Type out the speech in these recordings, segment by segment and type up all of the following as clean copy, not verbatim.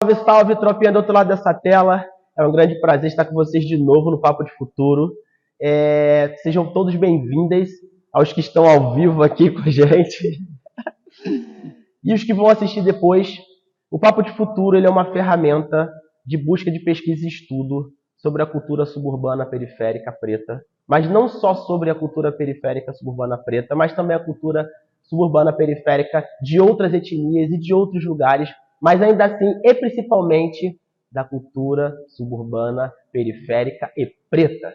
Salve, salve, tropinha do outro lado dessa tela. É um grande prazer estar com vocês de novo no Papo de Futuro. Sejam todos bem-vindos aos que estão ao vivo aqui com a gente e os que vão assistir depois. O Papo de Futuro ele é uma ferramenta de busca de pesquisa e estudo sobre a cultura suburbana periférica preta, mas não só sobre a cultura periférica suburbana preta, mas também a cultura suburbana periférica de outras etnias e de outros lugares, mas ainda assim e principalmente da cultura suburbana periférica e preta.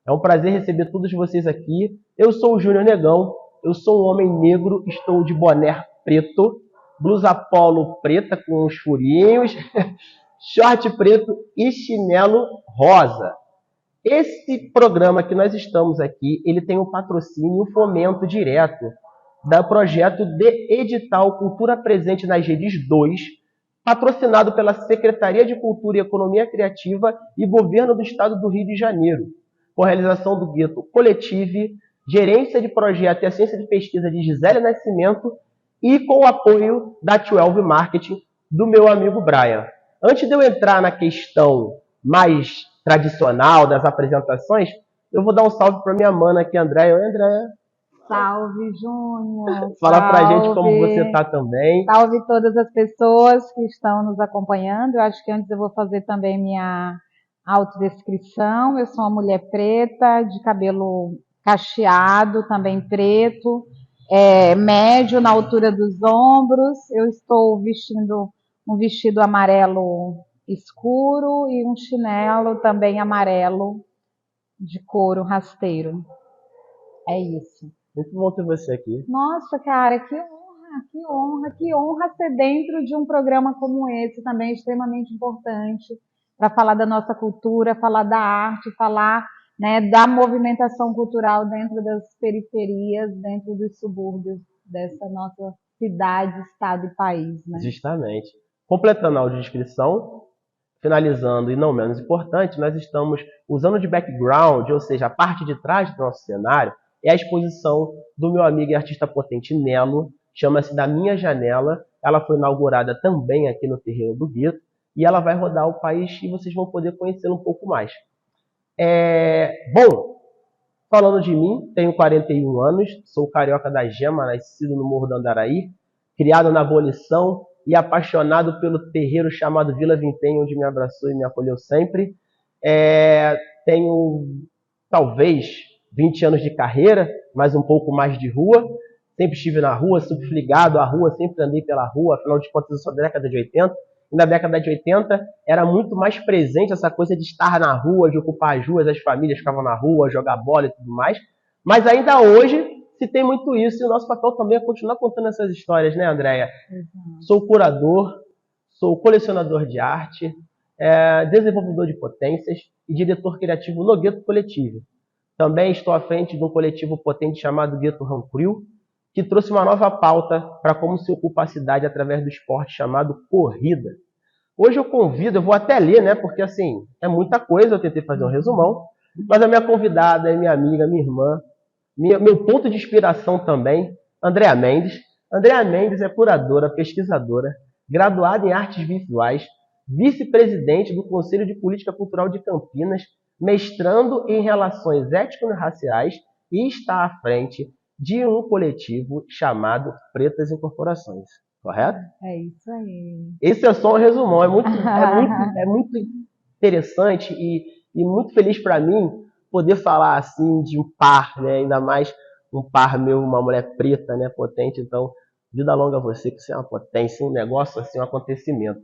É um prazer receber todos vocês aqui. Eu sou o Júnior Negão, eu sou um homem negro, estou de boné preto, blusa polo preta com uns furinhos, short preto e chinelo rosa. Esse programa que nós estamos aqui, ele tem um patrocínio e um fomento direto do projeto de edital Cultura Presente nas Redes 2, patrocinado pela Secretaria de Cultura e Economia Criativa e Governo do Estado do Rio de Janeiro, com a realização do Gueto Coletivo, gerência de projeto e assistência de pesquisa de Gisele Nascimento e com o apoio da 12 Marketing do meu amigo Brian. Antes de eu entrar na questão mais tradicional das apresentações, eu vou dar um salve para minha mana aqui, Andréia. Oi, Andréia. Salve, Júnior. Fala salve pra gente como você tá também. Salve todas as pessoas que estão nos acompanhando. Eu acho que antes eu vou fazer também minha autodescrição. Eu sou uma mulher preta, de cabelo cacheado, também preto, médio na altura dos ombros. Eu estou vestindo um vestido amarelo escuro e um chinelo também amarelo de couro rasteiro. É isso. Muito bom ter você aqui. Nossa, cara, que honra ser dentro de um programa como esse, também extremamente importante, para falar da nossa cultura, falar da arte, falar, né, da movimentação cultural dentro das periferias, dentro dos subúrbios dessa nossa cidade, estado e país, né? Justamente. Completando a audiodescrição, finalizando e não menos importante, nós estamos usando de background, ou seja, a parte de trás do nosso cenário, é a exposição do meu amigo e artista potente Nelo, chama-se Da Minha Janela. Ela foi inaugurada também aqui no terreno do Gueto e ela vai rodar o país e vocês vão poder conhecê-la um pouco mais. Bom, falando de mim, tenho 41 anos, sou carioca da Gema, nascido no Morro do Andaraí, criado na abolição e apaixonado pelo terreiro chamado Vila Vintém, onde me abraçou e me acolheu sempre. Tenho, talvez, 20 anos de carreira, mas um pouco mais de rua. Sempre estive na rua, sempre ligado à rua, sempre andei pela rua, afinal de contas eu sou da década de 80. E na década de 80 era muito mais presente essa coisa de estar na rua, de ocupar as ruas, as famílias ficavam na rua, jogar bola e tudo mais. Mas ainda hoje se tem muito isso e o nosso papel também é continuar contando essas histórias, né, Andréia? Sou curador, sou colecionador de arte, desenvolvedor de potências e diretor criativo no Gueto Coletivo. Também estou à frente de um coletivo potente chamado Gueto Rancril, que trouxe uma nova pauta para como se ocupa a cidade através do esporte chamado corrida. Hoje eu vou até ler, né? Porque assim, é muita coisa, eu tentei fazer um resumão, mas a minha convidada é minha amiga, minha irmã, meu ponto de inspiração também, Andréa Mendes. Andréa Mendes é curadora, pesquisadora, graduada em artes visuais, vice-presidente do Conselho de Política Cultural de Campinas, mestrando em relações étnico-raciais e está à frente de um coletivo chamado Pretas em Corporações. Correto? É isso aí. Esse é só um resumão. É muito interessante e muito feliz para mim poder falar assim de um par, né? Ainda mais um par meu, uma mulher preta, né? Potente. Então, vida longa a você, que você é uma potência, um negócio assim, um acontecimento.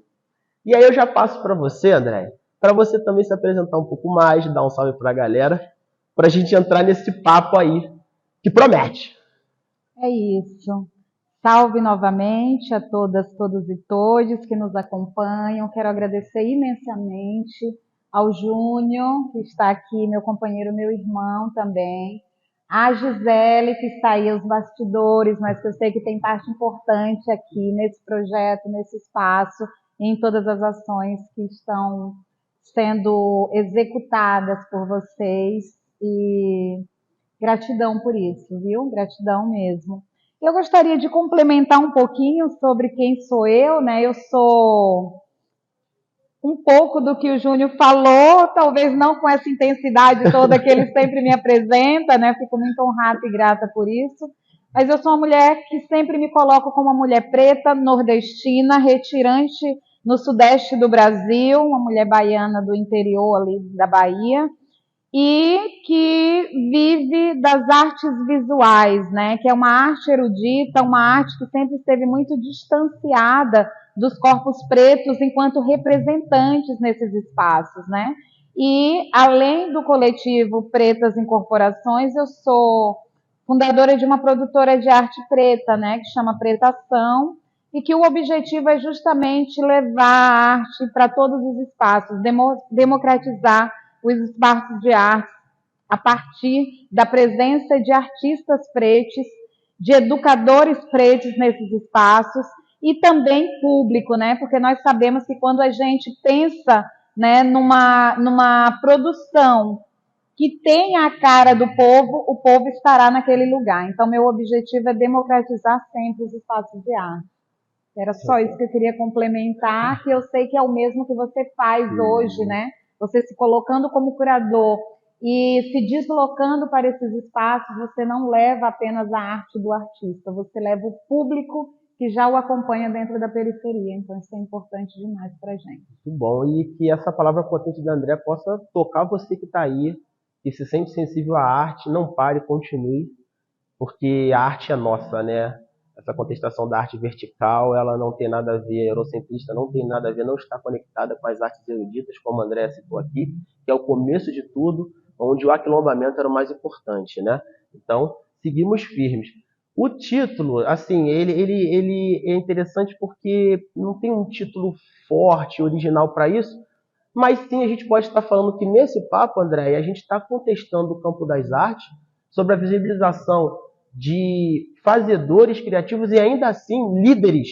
E aí eu já passo para você, André, para você também se apresentar um pouco mais, dar um salve para a galera, para a gente entrar nesse papo aí, que promete. É isso. Salve novamente a todas, todos e todes que nos acompanham. Quero agradecer imensamente ao Júnior, que está aqui, meu companheiro, meu irmão também. A Gisele, que está aí aos bastidores, mas que eu sei que tem parte importante aqui nesse projeto, nesse espaço, e em todas as ações que estão sendo executadas por vocês. E gratidão por isso, viu? Gratidão mesmo. Eu gostaria de complementar um pouquinho sobre quem sou eu, né? Eu sou um pouco do que o Júnior falou, talvez não com essa intensidade toda que ele sempre me apresenta, né? Fico muito honrada e grata por isso. Mas eu sou uma mulher que sempre me coloco como uma mulher preta, nordestina, retirante no sudeste do Brasil, uma mulher baiana do interior ali da Bahia, e que vive das artes visuais, né? Que é uma arte erudita, uma arte que sempre esteve muito distanciada dos corpos pretos enquanto representantes nesses espaços, né? E além do coletivo Pretas em Corporações, eu sou fundadora de uma produtora de arte preta, né? Que chama Pretação, e que o objetivo é justamente levar a arte para todos os espaços, democratizar os espaços de arte a partir da presença de artistas pretos, de educadores pretos nesses espaços e também público, né? Porque nós sabemos que quando a gente pensa, né, numa produção que tenha a cara do povo, o povo estará naquele lugar. Então, meu objetivo é democratizar sempre os espaços de arte. Era só isso que eu queria complementar, que eu sei que é o mesmo que você faz hoje, né? Você se colocando como curador e se deslocando para esses espaços, você não leva apenas a arte do artista, você leva o público que já o acompanha dentro da periferia. Então, isso é importante demais para a gente. Muito bom. E que essa palavra potente da André possa tocar você que está aí, que se sente sensível à arte, não pare, continue, porque a arte é nossa, né? Essa contestação da arte vertical, ela não tem nada a ver, eurocentrista, não tem nada a ver, não está conectada com as artes eruditas, como a André citou aqui, que é o começo de tudo, onde o aquilombamento era o mais importante, né? Então, seguimos firmes. O título, assim, ele é interessante porque não tem um título forte, original para isso, mas sim a gente pode estar falando que nesse papo, André, a gente está contestando o campo das artes sobre a visibilização de fazedores criativos e ainda assim líderes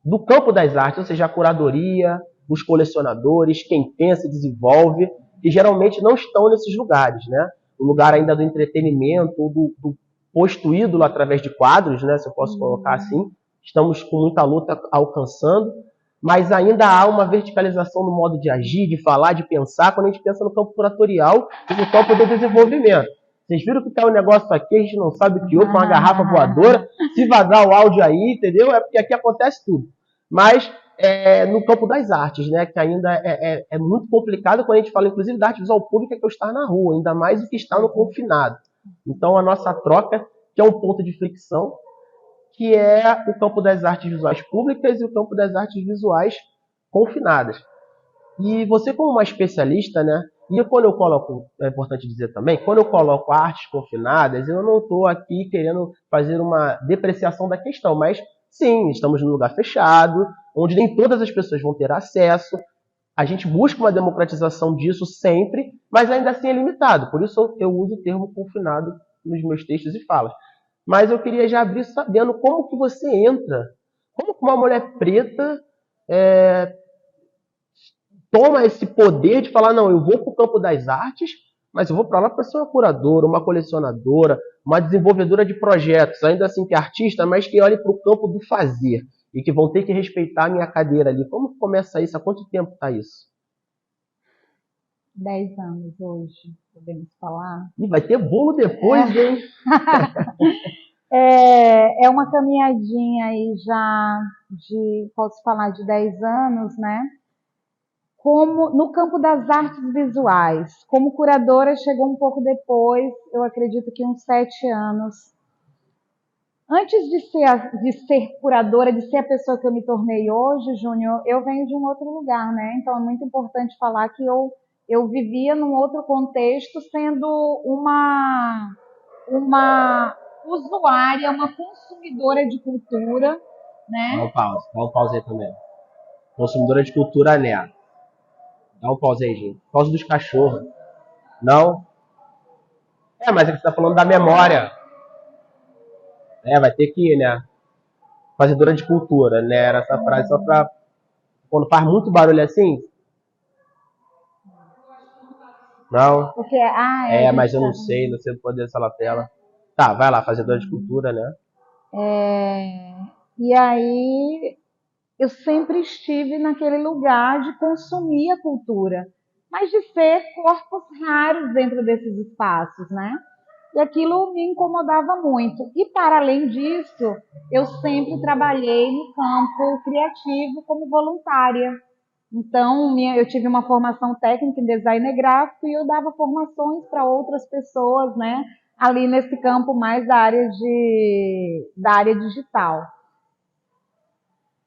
do campo das artes, ou seja, a curadoria, os colecionadores, quem pensa e desenvolve, que geralmente não estão nesses lugares, né? O lugar ainda do entretenimento, ou do posto ídolo através de quadros, né? Se eu posso colocar assim, estamos com muita luta alcançando, mas ainda há uma verticalização no modo de agir, de falar, de pensar, quando a gente pensa no campo curatorial e no campo do desenvolvimento. Vocês viram que tá um negócio aqui, a gente não sabe o que houve, uma garrafa voadora, se vazar o áudio aí, entendeu? É porque aqui acontece tudo. Mas no campo das artes, né, que ainda é muito complicado quando a gente fala, inclusive, da arte visual pública, que é o estar na rua, ainda mais do que estar no confinado. Então, a nossa troca, que é um ponto de fricção, que é o campo das artes visuais públicas e o campo das artes visuais confinadas. E você, como uma especialista, né? E quando eu coloco, é importante dizer também, quando eu coloco artes confinadas, eu não estou aqui querendo fazer uma depreciação da questão, mas sim, estamos num lugar fechado, onde nem todas as pessoas vão ter acesso. A gente busca uma democratização disso sempre, mas ainda assim é limitado. Por isso eu uso o termo confinado nos meus textos e falas. Mas eu queria já abrir sabendo como que você entra, como que uma mulher preta toma esse poder de falar, não, eu vou para o campo das artes, mas eu vou para lá para ser uma curadora, uma colecionadora, uma desenvolvedora de projetos, ainda assim que é artista, mas que olhe para o campo do fazer e que vão ter que respeitar a minha cadeira ali. Como que começa isso? Há quanto tempo está isso? 10 anos hoje, podemos falar. E vai ter bolo depois, hein? É uma caminhadinha aí já posso falar, de 10 anos, né? Como no campo das artes visuais. Como curadora, chegou um pouco depois, eu acredito que uns 7 anos. Antes de ser curadora, de ser a pessoa que eu me tornei hoje, Júnior, eu venho de um outro lugar, né? Então é muito importante falar que eu vivia num outro contexto, sendo uma usuária, uma consumidora de cultura, né? Dá um pause aí também. Consumidora de cultura, né? Dá um pause aí, gente. Por causa dos cachorros. Não? Mas é que você tá falando da memória. Vai ter que ir, né? Fazedora de cultura, né? Era essa frase só pra... Quando faz muito barulho assim... Não? Porque, mas eu não sei o poder dessa lapela. Tá, vai lá, fazedora de cultura, né? E aí eu sempre estive naquele lugar de consumir a cultura, mas de ser corpos raros dentro desses espaços, né? E aquilo me incomodava muito. E, para além disso, eu sempre trabalhei no campo criativo como voluntária. Então, eu tive uma formação técnica em design gráfico e eu dava formações para outras pessoas, né? Ali nesse campo mais da área digital.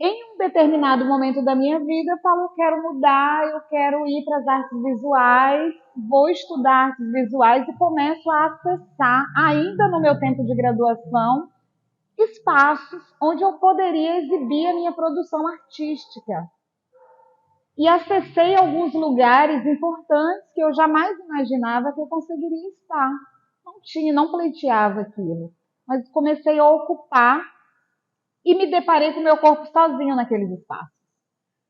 Em um determinado momento da minha vida, eu falo, eu quero mudar, eu quero ir para as artes visuais, vou estudar artes visuais e começo a acessar, ainda no meu tempo de graduação, espaços onde eu poderia exibir a minha produção artística. E acessei alguns lugares importantes que eu jamais imaginava que eu conseguiria estar. Não pleiteava aquilo, mas comecei a ocupar e me deparei com o meu corpo sozinho naqueles espaços.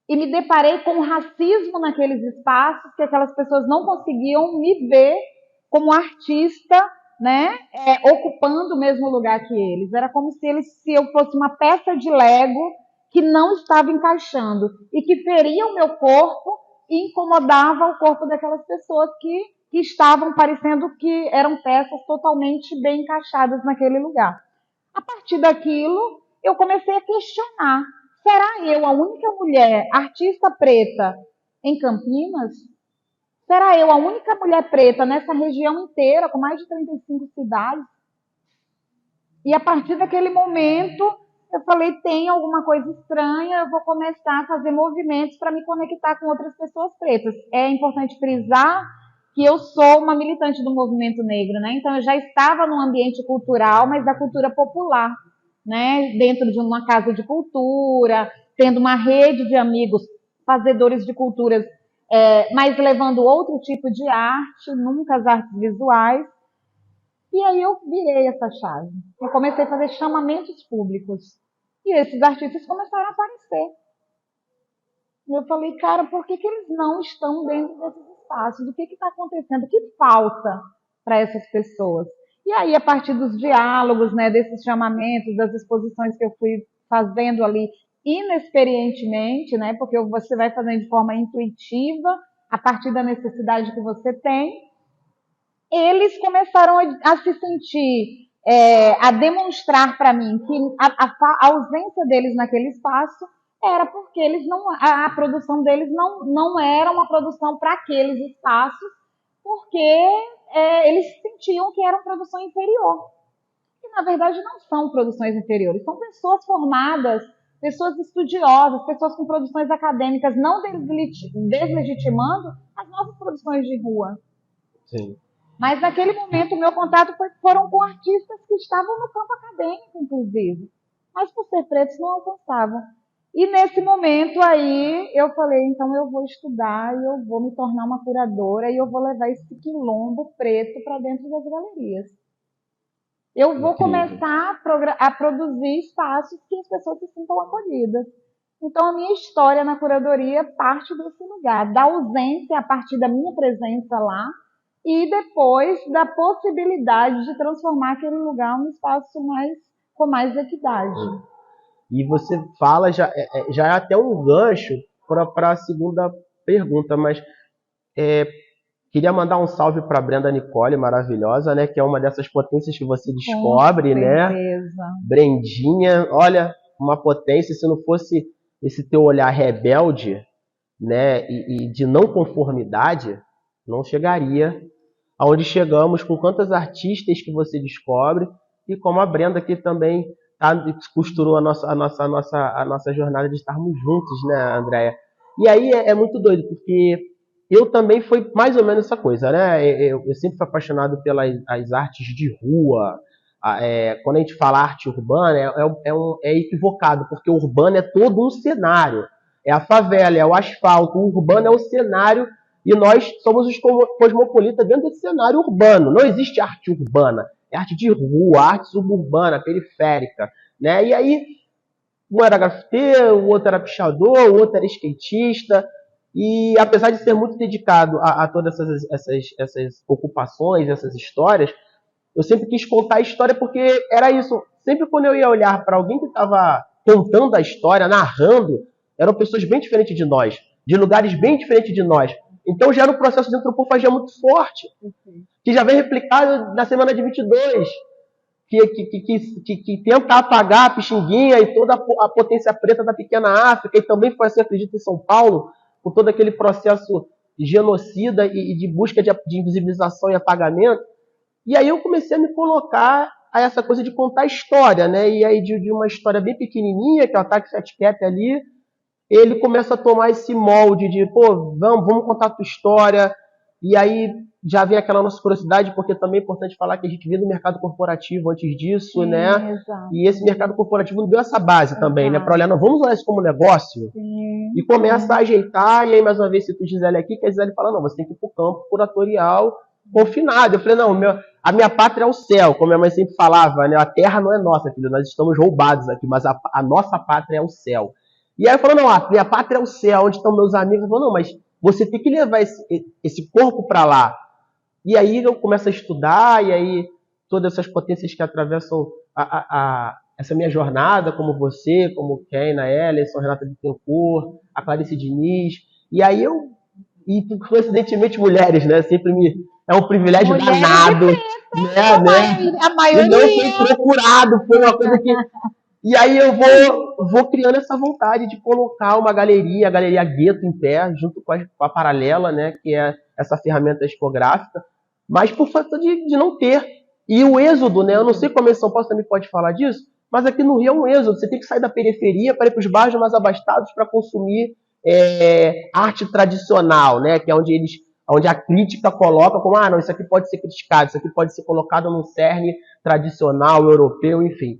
E me deparei com o racismo naqueles espaços, que aquelas pessoas não conseguiam me ver como artista, né, ocupando o mesmo lugar que eles. Era como se eu fosse uma peça de Lego que não estava encaixando e que feria o meu corpo e incomodava o corpo daquelas pessoas que estavam parecendo que eram peças totalmente bem encaixadas naquele lugar. A partir daquilo, eu comecei a questionar: será eu a única mulher artista preta em Campinas? Será eu a única mulher preta nessa região inteira, com mais de 35 cidades? E a partir daquele momento, eu falei, tem alguma coisa estranha, eu vou começar a fazer movimentos para me conectar com outras pessoas pretas. É importante frisar que eu sou uma militante do movimento negro, né? Então eu já estava num ambiente cultural, mas da cultura popular, né? Dentro de uma casa de cultura, tendo uma rede de amigos fazedores de culturas, mas levando outro tipo de arte, nunca as artes visuais. E aí eu virei essa chave. Eu comecei a fazer chamamentos públicos. E esses artistas começaram a aparecer. E eu falei, cara, por que eles não estão dentro desses espaços? O que está acontecendo? O que falta para essas pessoas? E aí, a partir dos diálogos, né, desses chamamentos, das exposições que eu fui fazendo ali inexperientemente, né, porque você vai fazendo de forma intuitiva, a partir da necessidade que você tem, eles começaram a se sentir, a demonstrar para mim que a ausência deles naquele espaço era porque eles não, a produção deles não era uma produção para aqueles espaços, porque eles sentiam que era uma produção inferior. E, na verdade, não são produções inferiores, são pessoas formadas, pessoas estudiosas, pessoas com produções acadêmicas, não deslegitimando as nossas produções de rua. Sim. Mas naquele momento o meu contato foram com artistas que estavam no campo acadêmico, inclusive. Mas por ser pretos não alcançavam. E nesse momento aí eu falei, então eu vou estudar e eu vou me tornar uma curadora e eu vou levar esse quilombo preto para dentro das galerias. Eu vou começar a produzir espaços que as pessoas se sintam acolhidas. Então a minha história na curadoria parte desse lugar, da ausência a partir da minha presença lá, e depois da possibilidade de transformar aquele lugar um espaço com mais equidade. E você fala, já é até um gancho para a segunda pergunta, mas queria mandar um salve para Brenda Nicole, maravilhosa, né? Que é uma dessas potências que você descobre, né? Brendinha, olha, uma potência. Se não fosse esse teu olhar rebelde, né? E de não conformidade, não chegaria aonde chegamos, com quantas artistas que você descobre, e como a Brenda que também costurou a nossa jornada de estarmos juntos, né, Andréia? E aí é muito doido, porque eu também fui mais ou menos essa coisa, né? Eu sempre fui apaixonado pelas artes de rua. Quando a gente fala arte urbana, é equivocado, porque o urbano é todo um cenário. É a favela, é o asfalto, o urbano é o cenário. E nós somos os cosmopolitas dentro desse cenário urbano. Não existe arte urbana. É arte de rua, arte suburbana, periférica. Né? E aí, um era grafiteiro, o outro era pichador, o outro era skatista. E apesar de ser muito dedicado a todas essas ocupações, essas histórias, eu sempre quis contar a história porque era isso. Sempre quando eu ia olhar para alguém que estava contando a história, narrando, eram pessoas bem diferentes de nós, de lugares bem diferentes de nós. Então já era um processo de antropofagia muito forte, que já vem replicado na semana de 22, que tenta apagar a Pixinguinha e toda a potência preta da pequena África, e também foi assim, acredito, em São Paulo, com todo aquele processo genocida e de busca de invisibilização e apagamento. E aí eu comecei a me colocar a essa coisa de contar história, né? E aí de uma história bem pequenininha, que é o Ataque Fat Cap ali, ele começa a tomar esse molde de, pô, vamos contar a tua história. E aí já vem aquela nossa curiosidade, porque também é importante falar que a gente veio do mercado corporativo antes disso, Sim, né? exato. E esse mercado corporativo nos deu essa base também, né? Para olhar, não, vamos olhar isso como negócio. Sim. E começa a ajeitar, e aí mais uma vez cito o Gisele aqui, que a Gisele fala, não, você tem que ir para o campo curatorial confinado. Eu falei, não, a minha pátria é o céu, como minha mãe sempre falava, né? A terra não é nossa, filho, nós estamos roubados aqui, mas a nossa pátria é o céu. E aí eu falo, não, a minha pátria é o céu, onde estão meus amigos. Eu falo, não, mas você tem que levar esse corpo para lá. E aí eu começo a estudar, e aí todas essas potências que atravessam essa minha jornada, como você, como Keina Ellison, Renata Bittencourt, a Clarice Diniz, e aí e coincidentemente mulheres, né, é um privilégio Mulheres danado, né, a maioria. E não foi procurado, foi uma coisa que... E aí eu vou criando essa vontade de colocar uma galeria, a Galeria Gueto em pé, junto com a Paralela, né, que é essa ferramenta expográfica, mas por falta de não ter. E o êxodo, né, eu não sei como em São Paulo também pode falar disso, mas aqui no Rio é um êxodo, você tem que sair da periferia para ir para os bairros mais abastados para consumir arte tradicional, né, que é onde a crítica coloca como, não, isso aqui pode ser criticado, isso aqui pode ser colocado num cerne tradicional, europeu, enfim.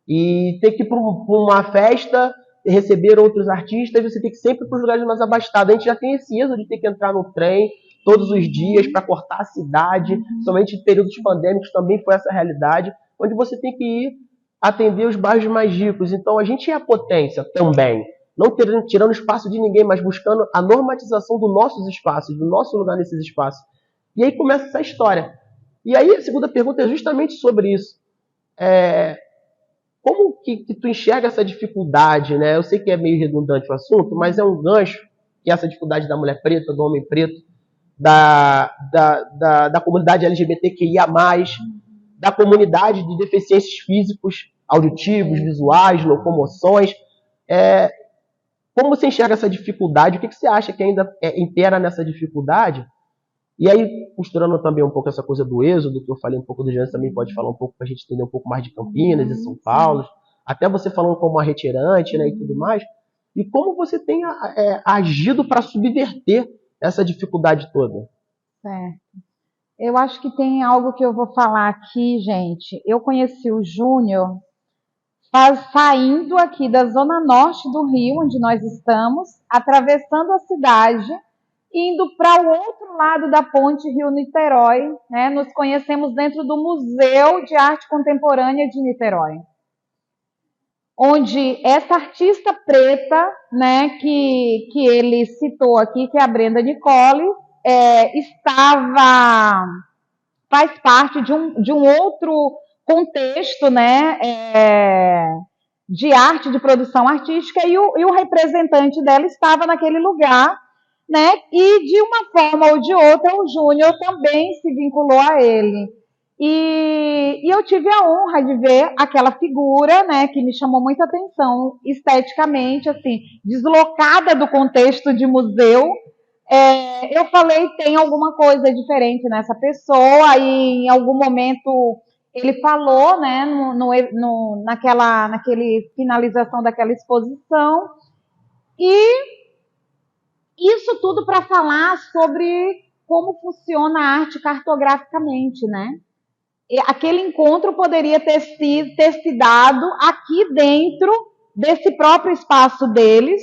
E ter que ir para uma festa, receber outros artistas, você tem que sempre ir para os lugares mais abastados. A gente já tem esse êxodo de ter que entrar no trem todos os dias para cortar a cidade, somente em períodos pandêmicos também foi essa realidade, onde você tem que ir atender os bairros mais ricos. Então a gente é a potência também, não tirando espaço de ninguém, mas buscando a normatização dos nossos espaços, do nosso lugar nesses espaços. E aí começa essa história. E aí a segunda pergunta é justamente sobre isso. Como que tu enxerga essa dificuldade, né? Eu sei que é meio redundante o assunto, mas é um gancho, que é essa dificuldade da mulher preta, do homem preto, da comunidade LGBTQIA+, da comunidade de deficiências físicos, auditivos, visuais, locomoções. Como você enxerga essa dificuldade? O que você acha que ainda impera nessa dificuldade? E aí, costurando também um pouco essa coisa do êxodo, que eu falei um pouco do Jânio, também pode falar um pouco para a gente entender um pouco mais de Campinas e São Paulo, até você falando como uma retirante, né, e tudo mais, e como você tem agido para subverter essa dificuldade toda. Certo. Eu acho que tem algo que eu vou falar aqui, gente. Eu conheci o Júnior saindo aqui da zona norte do Rio, onde nós estamos, atravessando a cidade, indo para o outro lado da ponte Rio-Niterói, né? Nos conhecemos dentro do Museu de Arte Contemporânea de Niterói, onde essa artista preta, né, que ele citou aqui, que é a Brenda Nicole, faz parte de um outro contexto, né, de arte, de produção artística, e o representante dela estava naquele lugar, né, e de uma forma ou de outra o Júnior também se vinculou a ele. E eu tive a honra de ver aquela figura, né, que me chamou muita atenção esteticamente, assim, deslocada do contexto de museu. Eu falei, tem alguma coisa diferente nessa pessoa, e em algum momento ele falou, né, naquele finalização daquela exposição, e isso tudo para falar sobre como funciona a arte cartograficamente, né? Aquele encontro poderia ter se dado aqui dentro desse próprio espaço deles,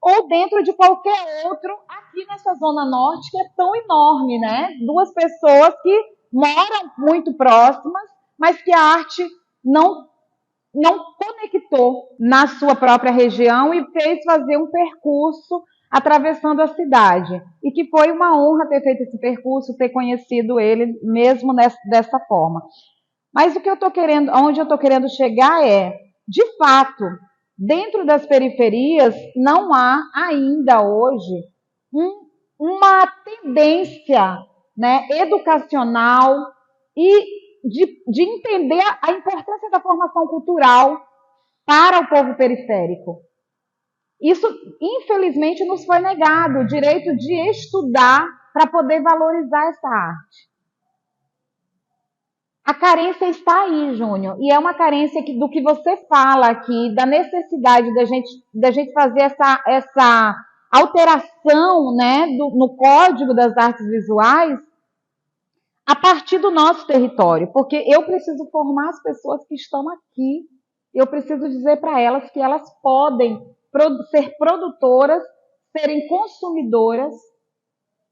ou dentro de qualquer outro aqui nessa Zona Norte, que é tão enorme, né? Duas pessoas que moram muito próximas, mas que a arte não conectou na sua própria região e fez fazer um percurso atravessando a cidade. E que foi uma honra ter feito esse percurso, ter conhecido ele mesmo dessa forma. Mas o que eu estou querendo, onde eu estou querendo chegar de fato, dentro das periferias não há ainda hoje uma tendência, né, educacional e de entender a importância da formação cultural para o povo periférico. Isso, infelizmente, nos foi negado, o direito de estudar para poder valorizar essa arte. A carência está aí, Júnior, e é uma carência do que você fala aqui, da necessidade da gente fazer essa alteração, né, no Código das Artes Visuais a partir do nosso território, porque eu preciso formar as pessoas que estão aqui, eu preciso dizer para elas que elas podem ser produtoras, serem consumidoras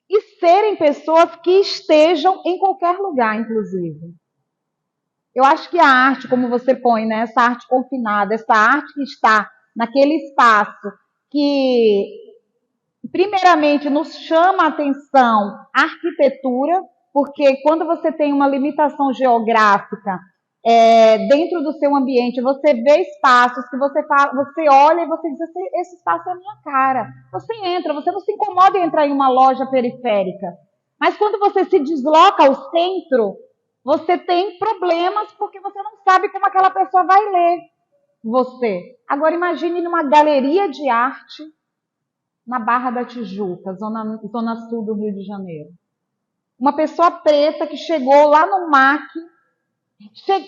e serem pessoas que estejam em qualquer lugar, inclusive. Eu acho que a arte, como você põe, né, essa arte confinada, essa arte que está naquele espaço que, primeiramente, nos chama a atenção a arquitetura, porque quando você tem uma limitação geográfica dentro do seu ambiente, você vê espaços que você olha e você diz assim, esse espaço é a minha cara. Você entra, você não se incomoda em entrar em uma loja periférica. Mas quando você se desloca ao centro, você tem problemas porque você não sabe como aquela pessoa vai ler você. Agora imagine numa galeria de arte na Barra da Tijuca, zona sul do Rio de Janeiro. Uma pessoa preta que chegou lá no MAC,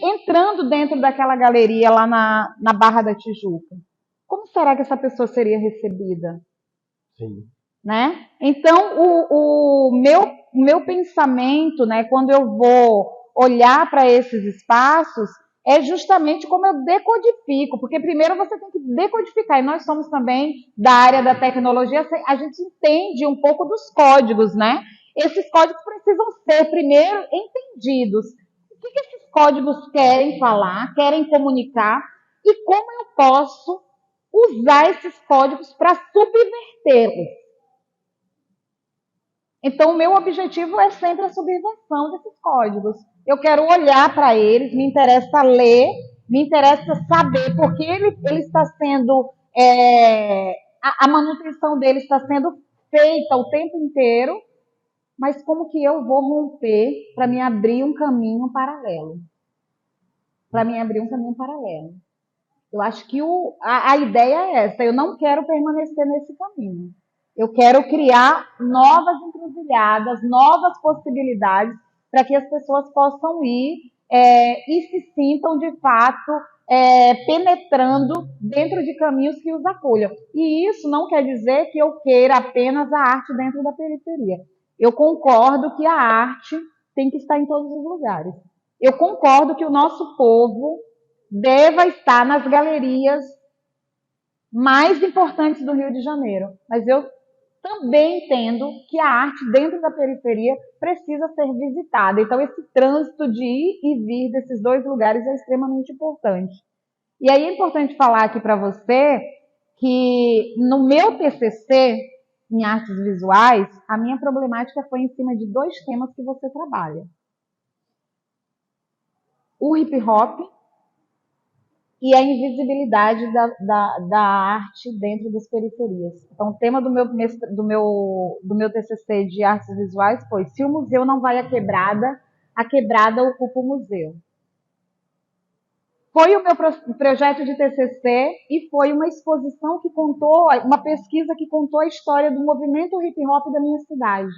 entrando dentro daquela galeria lá na Barra da Tijuca. Como será que essa pessoa seria recebida? Sim. Né? Então, o meu pensamento, né, quando eu vou olhar para esses espaços, é justamente como eu decodifico, porque primeiro você tem que decodificar, e nós somos também da área da tecnologia, a gente entende um pouco dos códigos, né? Esses códigos precisam ser primeiro entendidos. O que esses códigos querem falar, querem comunicar, e como eu posso usar esses códigos para subvertê-los. Então, o meu objetivo é sempre a subversão desses códigos. Eu quero olhar para eles, me interessa ler, me interessa saber porque ele está sendo, a manutenção dele está sendo feita o tempo inteiro, mas como que eu vou romper para me abrir um caminho paralelo? Para me abrir um caminho paralelo. Eu acho que a ideia é essa, eu não quero permanecer nesse caminho. Eu quero criar novas encruzilhadas, novas possibilidades para que as pessoas possam ir e se sintam, de fato, penetrando dentro de caminhos que os acolham. E isso não quer dizer que eu queira apenas a arte dentro da periferia. Eu concordo que a arte tem que estar em todos os lugares. Eu concordo que o nosso povo deva estar nas galerias mais importantes do Rio de Janeiro. Mas eu também entendo que a arte dentro da periferia precisa ser visitada. Então, esse trânsito de ir e vir desses dois lugares é extremamente importante. E aí é importante falar aqui para você que no meu TCC, em artes visuais, a minha problemática foi em cima de dois temas que você trabalha. O hip hop e a invisibilidade da arte dentro das periferias. Então, o tema do meu TCC de artes visuais foi: se o museu não vai à quebrada, a quebrada ocupa o museu. Foi o meu projeto de TCC e foi uma exposição que contou, uma pesquisa que contou a história do movimento hip hop da minha cidade.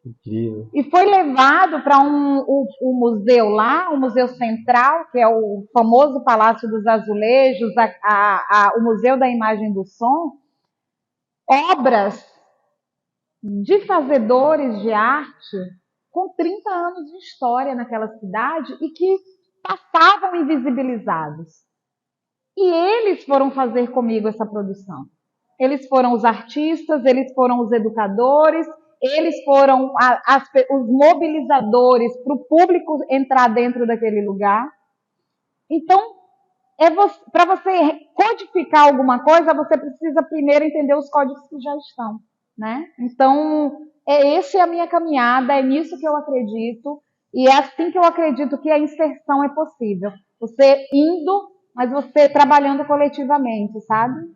Incrível. E foi levado para o museu lá, o Museu Central, que é o famoso Palácio dos Azulejos, o Museu da Imagem do Som, obras de fazedores de arte com 30 anos de história naquela cidade e que passavam invisibilizados. E eles foram fazer comigo essa produção. Eles foram os artistas, eles foram os educadores, eles foram os mobilizadores para o público entrar dentro daquele lugar. Então, para você codificar alguma coisa, você precisa primeiro entender os códigos que já estão, né? Então, essa é a minha caminhada, é nisso que eu acredito, e é assim que eu acredito que a inserção é possível. Você indo mas você trabalhando coletivamente, sabe?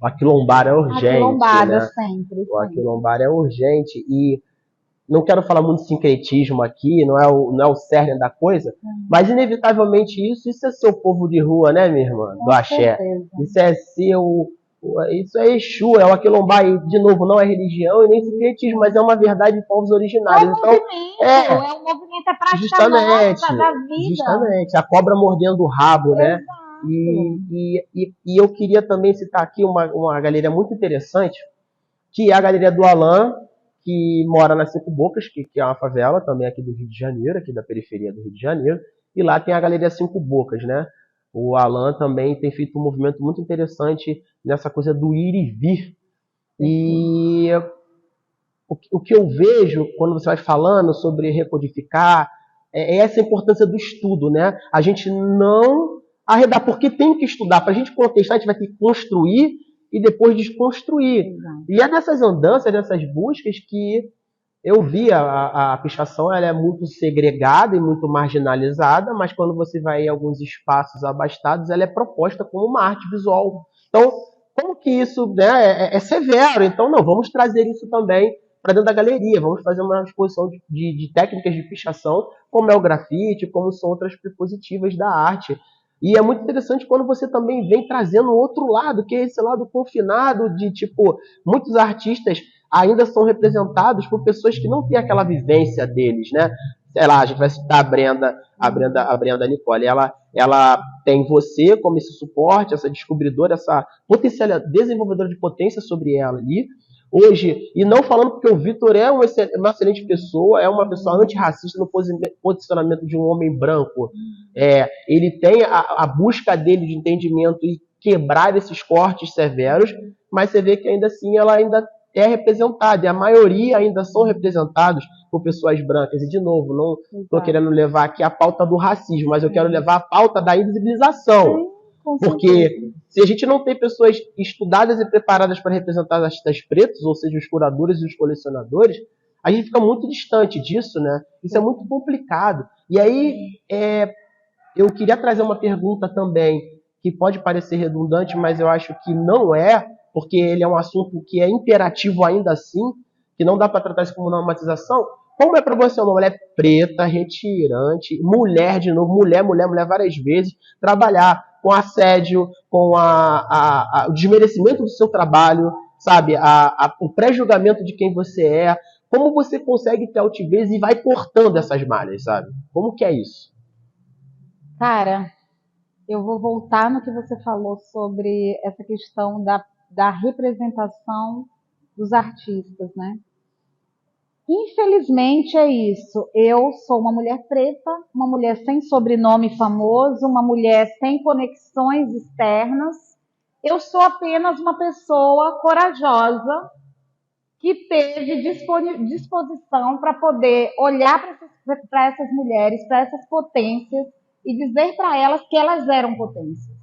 O Aquilombar é urgente, Aquilombada né? sempre. O Aquilombar é urgente e não quero falar muito de sincretismo aqui, não é o cerne da coisa, mas inevitavelmente isso é ser o povo de rua, né, minha irmã? Do Com axé. certeza. Isso é ser isso é Exu, é o Aquilombar, e de novo, não é religião e nem sincretismo, mas é uma verdade de povos É originários. um Então, movimento, é um movimento, é prática justamente, nossa da vida. justamente, a cobra mordendo o rabo, né? Exato. E eu queria também citar aqui uma galeria muito interessante, que é a Galeria do Alain, que mora nas Cinco Bocas, que é uma favela também aqui do Rio de Janeiro, aqui da periferia do Rio de Janeiro, e lá tem a Galeria Cinco Bocas, né? O Alain também tem feito um movimento muito interessante nessa coisa do ir e vir. E o que eu vejo quando você vai falando sobre recodificar é essa importância do estudo, né? A gente não arredar, porque tem que estudar. Para a gente contestar, a gente vai ter que construir e depois desconstruir. Exato. E é nessas andanças, nessas buscas que eu vi a pichação, ela é muito segregada e muito marginalizada, mas quando você vai em alguns espaços abastados, ela é proposta como uma arte visual. Então, como que isso, né, é severo? Então, não, vamos trazer isso também para dentro da galeria, vamos fazer uma exposição de técnicas de pichação, como é o grafite, como são outras prepositivas da arte. E é muito interessante quando você também vem trazendo o outro lado, que é esse lado confinado de, tipo, muitos artistas ainda são representados por pessoas que não têm aquela vivência deles, né? Sei lá, a gente vai citar a Brenda Nicole. Ela tem você como esse suporte, essa descobridora, essa potencial desenvolvedora de potência sobre ela ali. Hoje, e não falando porque o Vitor é uma excelente pessoa, é uma pessoa antirracista no posicionamento de um homem branco. Ele tem a busca dele de entendimento e quebrar esses cortes severos, mas você vê que ainda assim ela ainda é representada, e a maioria ainda são representados por pessoas brancas. E, de novo, não estou querendo levar aqui a pauta do racismo, mas eu quero levar a pauta da invisibilização. Porque se a gente não tem pessoas estudadas e preparadas para representar os artistas pretos, ou seja, os curadores e os colecionadores, a gente fica muito distante disso, né? Isso é muito complicado. E aí, eu queria trazer uma pergunta também, que pode parecer redundante, mas eu acho que não é, porque ele é um assunto que é imperativo ainda assim, que não dá para tratar isso como normatização. Como é para você uma mulher preta, retirante, mulher de novo, mulher várias vezes, trabalhar com assédio, com o desmerecimento do seu trabalho, sabe? O pré-julgamento de quem você é. Como você consegue ter altivez e vai cortando essas malhas, sabe? Como que é isso? Cara, eu vou voltar no que você falou sobre essa questão da representação dos artistas, né? Infelizmente é isso. Eu sou uma mulher preta, uma mulher sem sobrenome famoso, uma mulher sem conexões externas. Eu sou apenas uma pessoa corajosa que teve disposição para poder olhar para essas mulheres, para essas potências e dizer para elas que elas eram potências.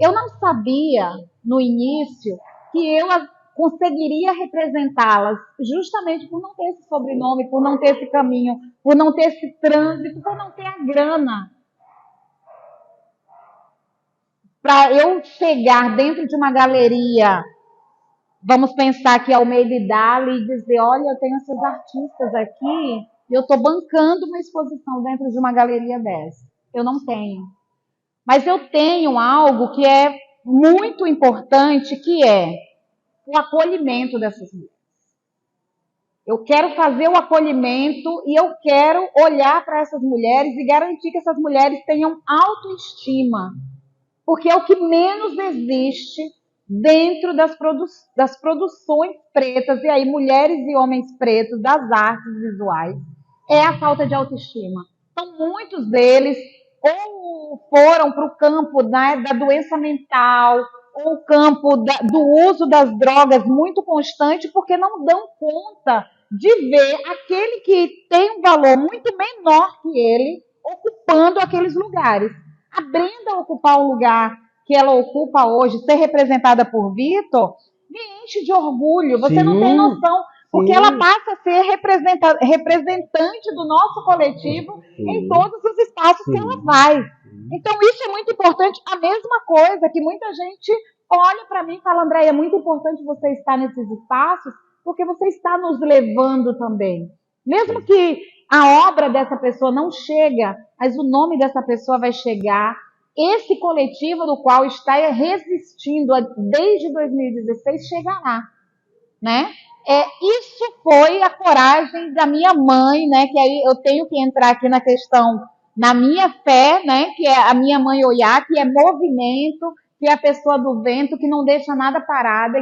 Eu não sabia no início que eu conseguiria representá-las justamente por não ter esse sobrenome, por não ter esse caminho, por não ter esse trânsito, por não ter a grana. Para eu chegar dentro de uma galeria, vamos pensar que Almeida Idale e dizer, olha, eu tenho esses artistas aqui e eu estou bancando uma exposição dentro de uma galeria dessa. Eu não tenho. Mas eu tenho algo que é muito importante, que é o acolhimento dessas mulheres. Eu quero fazer o acolhimento e eu quero olhar para essas mulheres e garantir que essas mulheres tenham autoestima, porque é o que menos existe dentro das produções pretas, e aí mulheres e homens pretos das artes visuais, é a falta de autoestima. Então, muitos deles ou foram para o campo, né, da doença mental, ou o campo do uso das drogas muito constante, porque não dão conta de ver aquele que tem um valor muito menor que ele ocupando aqueles lugares. A Brenda ocupar o lugar que ela ocupa hoje, ser representada por Vitor, me enche de orgulho. Você não tem noção. Porque ela passa a ser representante do nosso coletivo em todos os espaços que ela vai. Então, isso é muito importante. A mesma coisa que muita gente olha para mim e fala, Andréia, é muito importante você estar nesses espaços, porque você está nos levando também. Mesmo que a obra dessa pessoa não chega, mas o nome dessa pessoa vai chegar. Esse coletivo do qual está resistindo desde 2016 chegará, né? Isso foi a coragem da minha mãe, né? Que aí eu tenho que entrar aqui na questão, na minha fé, né? Que é a minha mãe Oiá, que é movimento, que é a pessoa do vento, que não deixa nada parada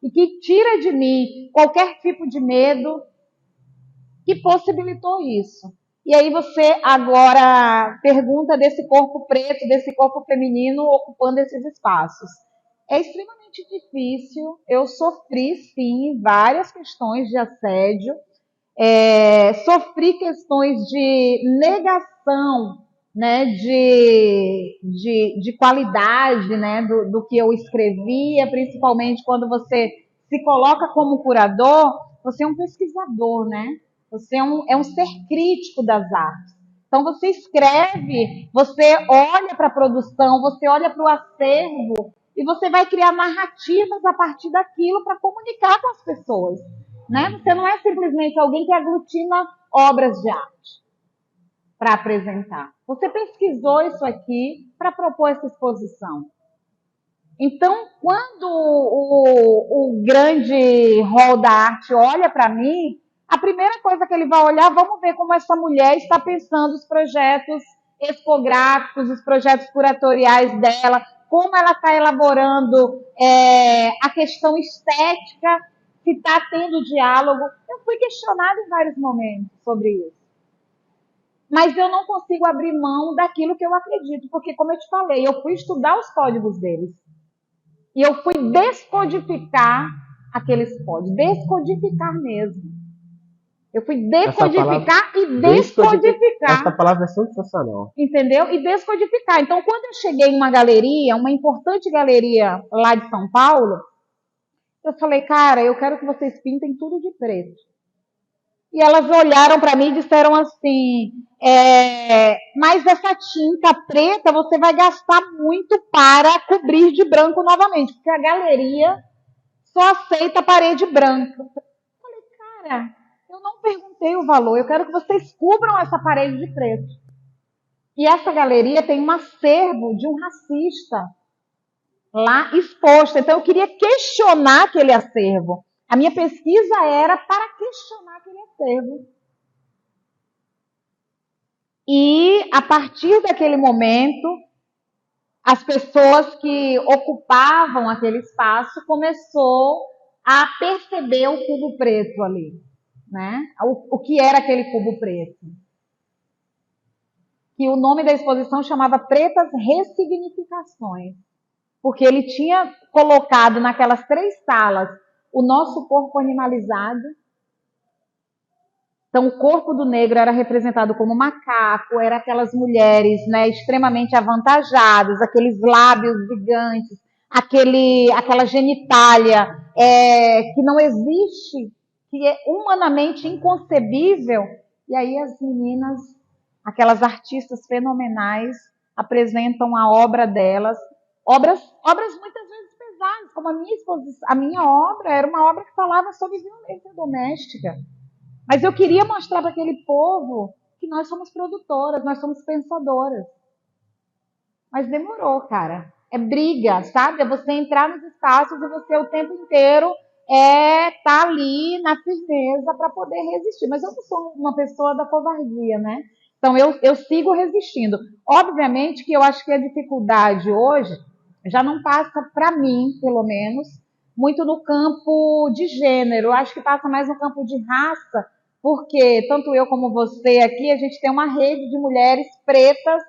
e que tira de mim qualquer tipo de medo, que possibilitou isso. E aí você agora pergunta desse corpo preto, desse corpo feminino ocupando esses espaços. É extremamente difícil. Eu sofri, sim, várias questões de assédio. Sofri questões de negação, né, de qualidade, né, do que eu escrevia, principalmente quando você se coloca como curador, você é um pesquisador, né? Você é um ser crítico das artes. Então você escreve, você olha para a produção, você olha para o acervo e você vai criar narrativas a partir daquilo para comunicar com as pessoas. Né? Você não é simplesmente alguém que aglutina obras de arte para apresentar. Você pesquisou isso aqui para propor essa exposição. Então, quando o grande hall da arte olha para mim, a primeira coisa que ele vai olhar, vamos ver como essa mulher está pensando os projetos expográficos, os projetos curatoriais dela, como ela está elaborando a questão estética, se está tendo diálogo. Eu fui questionada em vários momentos sobre isso. Mas eu não consigo abrir mão daquilo que eu acredito, porque, como eu te falei, eu fui estudar os códigos deles. E eu fui descodificar aqueles códigos, descodificar mesmo. Eu fui decodificar e descodificar. Essa palavra é sensacional. Entendeu? E descodificar. Então, quando eu cheguei em uma galeria, uma importante galeria lá de São Paulo, eu falei, cara, eu quero que vocês pintem tudo de preto. E elas olharam para mim e disseram assim, mas essa tinta preta você vai gastar muito para cobrir de branco novamente, porque a galeria só aceita parede branca. Eu falei, cara, eu não perguntei o valor, eu quero que vocês cubram essa parede de preto. E essa galeria tem um acervo de um racista lá exposto. Então eu queria questionar aquele acervo. A minha pesquisa era para questionar aquele acervo. E a partir daquele momento, as pessoas que ocupavam aquele espaço começou a perceber o cubo preto ali, né? O que era aquele cubo preto? Que o nome da exposição chamava Pretas Ressignificações, porque ele tinha colocado naquelas 3 salas o nosso corpo animalizado. Então, o corpo do negro era representado como macaco, era aquelas mulheres, né, extremamente avantajadas, aqueles lábios gigantes, aquela genitália que não existe, que é humanamente inconcebível. E aí as meninas, aquelas artistas fenomenais, apresentam a obra delas, obras muitas vezes pesadas, como a minha obra era uma obra que falava sobre violência doméstica. Mas eu queria mostrar para aquele povo que nós somos produtoras, nós somos pensadoras. Mas demorou, cara. É briga, sabe? É você entrar nos espaços e você o tempo inteiro tá ali na firmeza para poder resistir. Mas eu não sou uma pessoa da covardia, né? Então eu sigo resistindo. Obviamente que eu acho que a dificuldade hoje já não passa para mim, pelo menos, muito no campo de gênero. Eu acho que passa mais no campo de raça, porque tanto eu como você aqui, a gente tem uma rede de mulheres pretas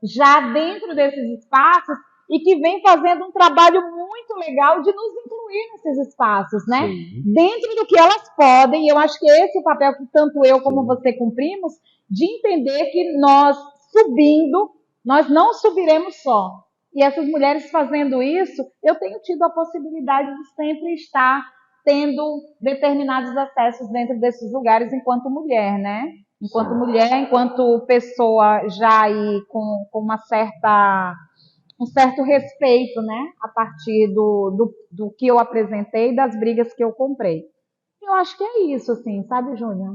já dentro desses espaços e que vem fazendo um trabalho muito legal de nos incluir nesses espaços, né? Sim. Dentro do que elas podem, eu acho que esse é o papel que tanto eu como você cumprimos, de entender que nós subindo, nós não subiremos só. E essas mulheres fazendo isso, eu tenho tido a possibilidade de sempre estar tendo determinados acessos dentro desses lugares enquanto mulher, né? Enquanto mulher, enquanto pessoa já aí com um certo respeito, né? A partir do que eu apresentei e das brigas que eu comprei. Eu acho que é isso, assim, sabe, Júnior?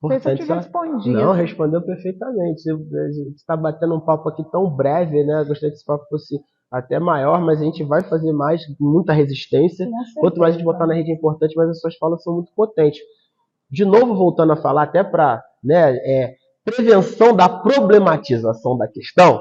Não sei se eu te respondi. Não, assim. respondeu perfeitamente. A gente está batendo um papo aqui tão breve, né? Eu gostaria que esse papo fosse até maior, mas a gente vai fazer mais, muita resistência. Quanto mais a gente botar na rede é importante, mas as suas falas são muito potentes. De novo, voltando a falar, até para, né, prevenção da problematização da questão,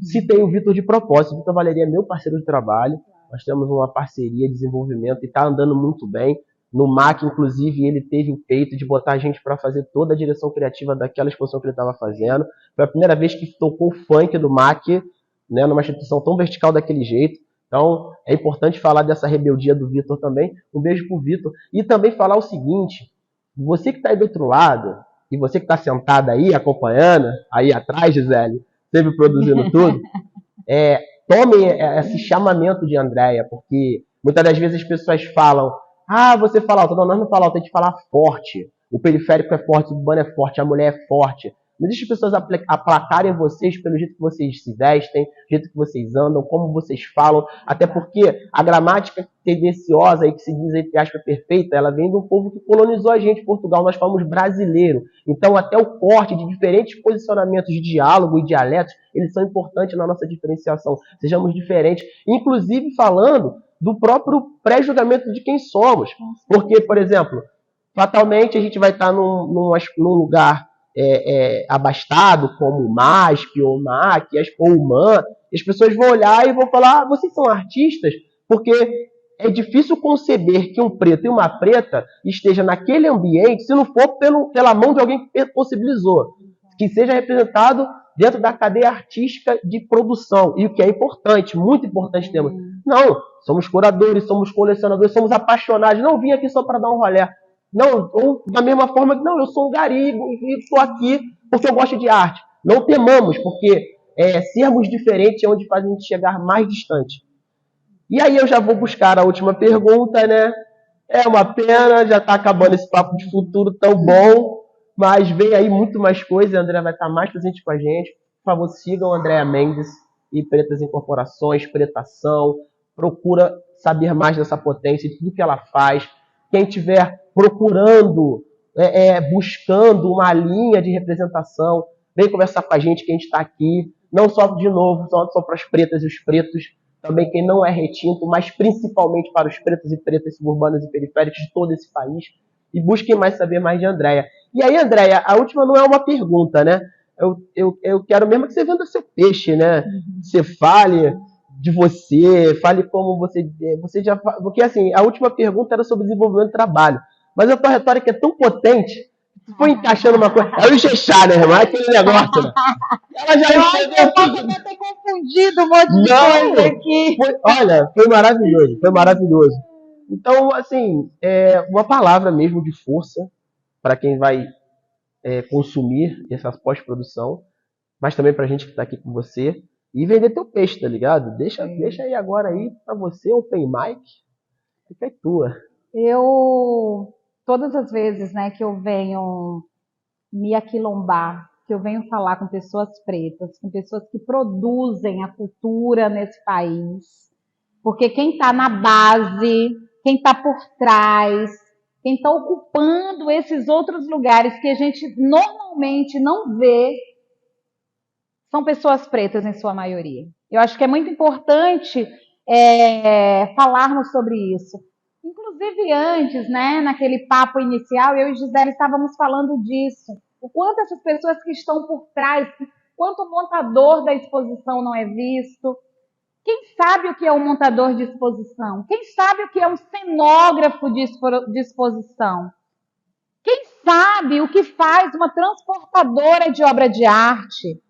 citei o Vitor de propósito. O Vitor Valeria é meu parceiro de trabalho. Nós temos uma parceria de desenvolvimento e está andando muito bem. No MAC, inclusive, ele teve o peito de botar a gente para fazer toda a direção criativa daquela exposição que ele estava fazendo. Foi a primeira vez que tocou o funk do MAC, né, numa instituição tão vertical daquele jeito. Então, é importante falar dessa rebeldia do Vitor também. Um beijo pro Vitor. E também falar o seguinte, você que está aí do outro lado, e você que está sentado aí, acompanhando, aí atrás, Gisele, sempre produzindo tudo, tomem esse chamamento de Andréia, porque muitas das vezes as pessoas falam, você fala alto. Não, nós não falamos alto, a gente fala forte. O periférico é forte, o urbano é forte, a mulher é forte. Não deixe as pessoas aplacarem vocês pelo jeito que vocês se vestem, do jeito que vocês andam, como vocês falam, até porque a gramática tendenciosa e que se diz, entre aspas, perfeita, ela vem do povo que colonizou a gente, Portugal, nós falamos brasileiro. Então, até o corte de diferentes posicionamentos de diálogo e dialetos, eles são importantes na nossa diferenciação. Sejamos diferentes, inclusive falando do próprio pré-julgamento de quem somos. Porque, por exemplo, fatalmente a gente vai estar num lugar abastado, como o MASP, ou o MAC, ou o MAN, e as pessoas vão olhar e vão falar, vocês são artistas? Porque é difícil conceber que um preto e uma preta esteja naquele ambiente se não for pela mão de alguém que possibilizou, que seja representado dentro da cadeia artística de produção, e o que é importante, muito importante temos. Não, somos curadores, somos colecionadores, somos apaixonados, não vim aqui só para dar um rolê. Não, ou da mesma forma que, não, eu sou um garigo e estou aqui porque eu gosto de arte. Não temamos, porque sermos diferentes é onde faz a gente chegar mais distante. E aí eu já vou buscar a última pergunta, né? É uma pena, já está acabando esse papo de futuro tão bom, mas vem aí muito mais coisa, a Andréia vai estar mais presente com a gente. Por favor, sigam a Andréia Mendes e Pretas Incorporações, Pretação. Procura saber mais dessa potência e tudo que ela faz. Quem estiver procurando, buscando uma linha de representação, vem conversar com a gente, que a gente está aqui. Não só, de novo, só para as pretas e os pretos, também quem não é retinto, mas principalmente para os pretos e pretas suburbanos e periféricos de todo esse país. E busquem mais saber mais de Andréia. E aí, Andréia, a última não é uma pergunta, né? Eu quero mesmo que você venda seu peixe, né? Você fale de você, fale como você já... Porque, assim, a última pergunta era sobre desenvolvimento do trabalho. Mas a tua retórica é tão potente, que foi encaixando uma coisa... É o Ixexá, né, irmão? É aquele negócio, né? Ela já entendeu tudo. Eu posso ter confundido um monte de coisa aqui. Foi maravilhoso, foi maravilhoso. Então, assim, uma palavra mesmo de força para quem vai consumir essa pós-produção, mas também para a gente que está aqui com você. E vender teu peixe, tá ligado? Deixa aí agora aí pra você, open mic, fica aí tua. Todas as vezes, né, que eu venho me aquilombar, que eu venho falar com pessoas pretas, com pessoas que produzem a cultura nesse país, porque quem está na base, quem está por trás, quem está ocupando esses outros lugares que a gente normalmente não vê, são pessoas pretas em sua maioria. Eu acho que é muito importante falarmos sobre isso. Inclusive antes, né, naquele papo inicial, eu e Gisele estávamos falando disso. O quanto essas pessoas que estão por trás, quanto o montador da exposição não é visto. Quem sabe o que é um montador de exposição? Quem sabe o que é um cenógrafo de exposição? Quem sabe o que faz uma transportadora de obra de arte?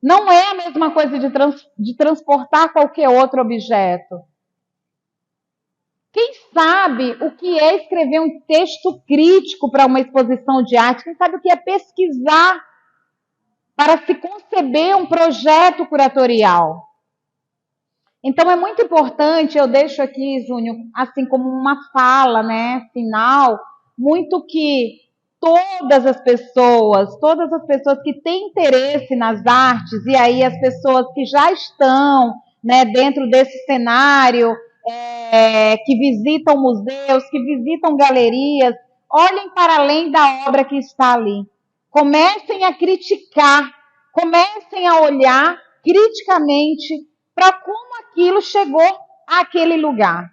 Não é a mesma coisa de transportar qualquer outro objeto. Quem sabe o que é escrever um texto crítico para uma exposição de arte? Quem sabe o que é pesquisar para se conceber um projeto curatorial? Então é muito importante, eu deixo aqui, Júnior, assim como uma fala, né, final, muito que todas as pessoas que têm interesse nas artes, e aí as pessoas que já estão, né, dentro desse cenário, que visitam museus, que visitam galerias, olhem para além da obra que está ali. Comecem a criticar, comecem a olhar criticamente para como aquilo chegou àquele lugar.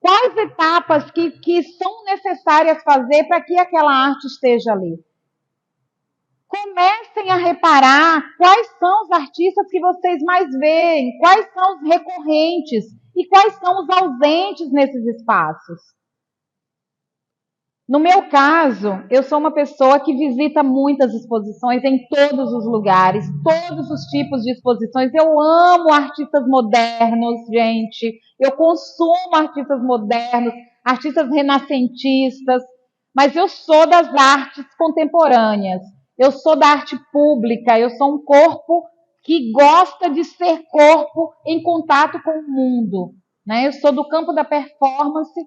Quais etapas que são necessárias fazer para que aquela arte esteja ali? Comecem a reparar quais são os artistas que vocês mais veem, quais são os recorrentes e quais são os ausentes nesses espaços. No meu caso, eu sou uma pessoa que visita muitas exposições em todos os lugares, todos os tipos de exposições. Eu amo artistas modernos, gente. Eu consumo artistas modernos, artistas renascentistas, mas eu sou das artes contemporâneas. Eu sou da arte pública, eu sou um corpo que gosta de ser corpo em contato com o mundo, né? Eu sou do campo da performance,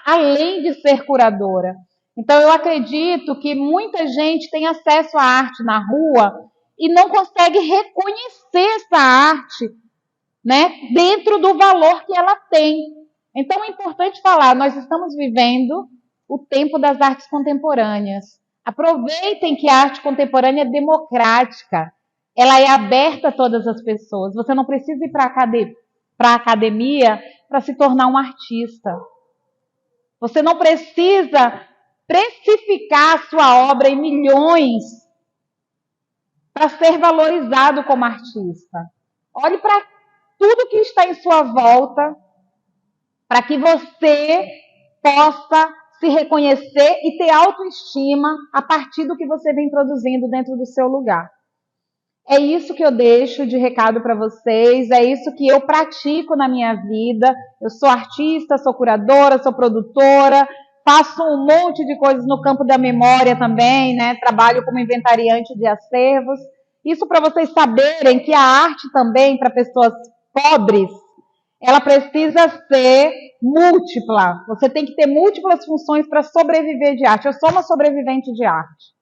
além de ser curadora. Então, eu acredito que muita gente tem acesso à arte na rua e não consegue reconhecer essa arte, né, dentro do valor que ela tem. Então, é importante falar, nós estamos vivendo o tempo das artes contemporâneas. Aproveitem que a arte contemporânea é democrática, ela é aberta a todas as pessoas. Você não precisa ir para a academia para se tornar um artista. Você não precisa precificar a sua obra em milhões para ser valorizado como artista. Olhe para tudo que está em sua volta para que você possa se reconhecer e ter autoestima a partir do que você vem produzindo dentro do seu lugar. É isso que eu deixo de recado para vocês, é isso que eu pratico na minha vida. Eu sou artista, sou curadora, sou produtora, faço um monte de coisas no campo da memória também, né? Trabalho como inventariante de acervos. Isso para vocês saberem que a arte também, para pessoas pobres, ela precisa ser múltipla. Você tem que ter múltiplas funções para sobreviver de arte. Eu sou uma sobrevivente de arte.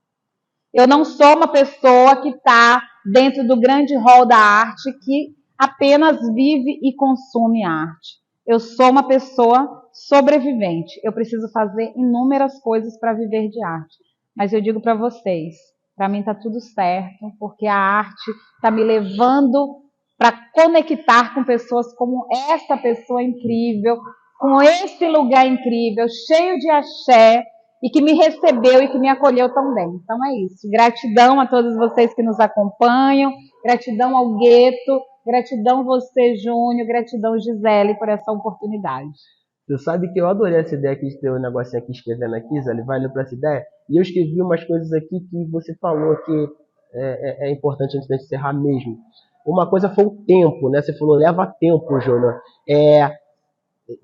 Eu não sou uma pessoa que está dentro do grande hall da arte que apenas vive e consome arte. Eu sou uma pessoa sobrevivente. Eu preciso fazer inúmeras coisas para viver de arte. Mas eu digo para vocês, para mim está tudo certo, porque a arte está me levando para conectar com pessoas como essa pessoa incrível, com esse lugar incrível, cheio de axé, e que me recebeu e que me acolheu tão bem. Então é isso. Gratidão a todos vocês que nos acompanham, gratidão ao Gueto, gratidão você, Júnior, gratidão, Gisele, por essa oportunidade. Você sabe que eu adorei essa ideia aqui de ter um negocinho aqui escrevendo aqui, Zé, valeu para essa ideia. E eu escrevi umas coisas aqui que você falou que é importante antes de encerrar mesmo. Uma coisa foi o tempo, né? Você falou, leva tempo, Júnior.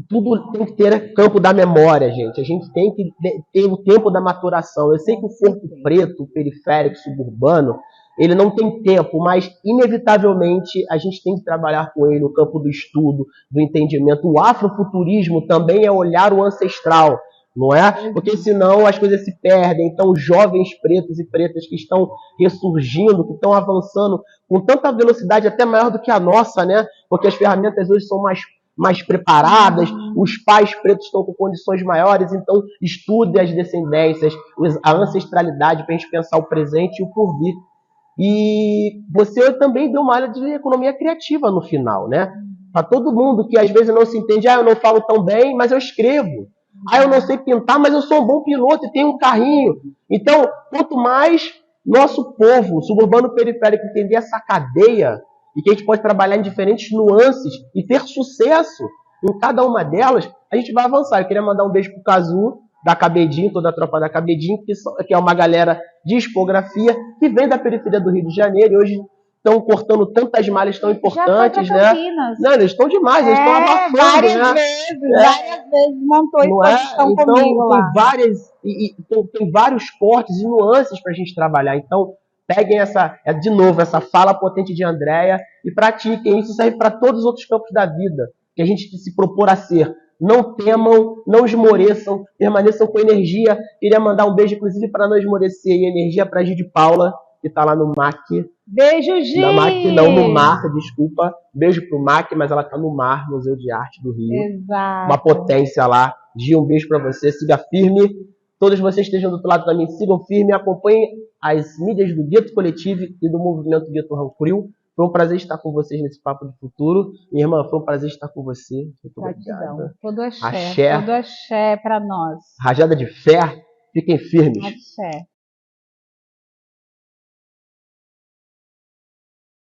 Tudo tem que ter campo da memória, gente. A gente tem que ter o tempo da maturação. Eu sei que o corpo preto, periférico, suburbano, ele não tem tempo, mas inevitavelmente a gente tem que trabalhar com ele no campo do estudo, do entendimento. O afrofuturismo também é olhar o ancestral, não é? Porque senão as coisas se perdem. Então, jovens pretos e pretas que estão ressurgindo, que estão avançando com tanta velocidade, até maior do que a nossa, né? Porque as ferramentas hoje são mais preparadas, os pais pretos estão com condições maiores, então estude as descendências, a ancestralidade para a gente pensar o presente e o porvir. E você também deu uma área de economia criativa no final, né? Para todo mundo que às vezes não se entende, eu não falo tão bem, mas eu escrevo. Eu não sei pintar, mas eu sou um bom piloto e tenho um carrinho. Então, quanto mais nosso povo suburbano periférico entender essa cadeia, e que a gente pode trabalhar em diferentes nuances e ter sucesso em cada uma delas, a gente vai avançar. Eu queria mandar um beijo pro Cazu, da Cabedinho, toda a tropa da Cabedinho, que é uma galera de expografia, que vem da periferia do Rio de Janeiro, e hoje estão cortando tantas malhas tão importantes, né? Não, eles estão demais, eles estão abafando, várias vezes montou exposição então, comigo lá. Tem vários cortes e nuances para a gente trabalhar. Então, Peguem de novo, essa fala potente de Andréia e pratiquem. Isso serve para todos os outros campos da vida que a gente se propor a ser. Não temam, não esmoreçam, permaneçam com energia. Queria mandar um beijo, inclusive, para não esmorecer, e energia para a Gi de Paula, que está lá no MAC. Beijo, Gi! Na MAC, não, no MAR, desculpa. Beijo pro MAC, mas ela está no MAR, Museu de Arte do Rio. Exato. Uma potência lá. Gi, um beijo para você. Siga firme. Todos vocês estejam do outro lado também, sigam firme, acompanhem as mídias do Gueto Coletivo e do movimento Gueto Rancuril. Foi um prazer estar com vocês nesse Papo do Futuro. Minha irmã, foi um prazer estar com você. Muito obrigada. Todo axé. Todo axé para nós. Rajada de fé. Fiquem firmes. Axé.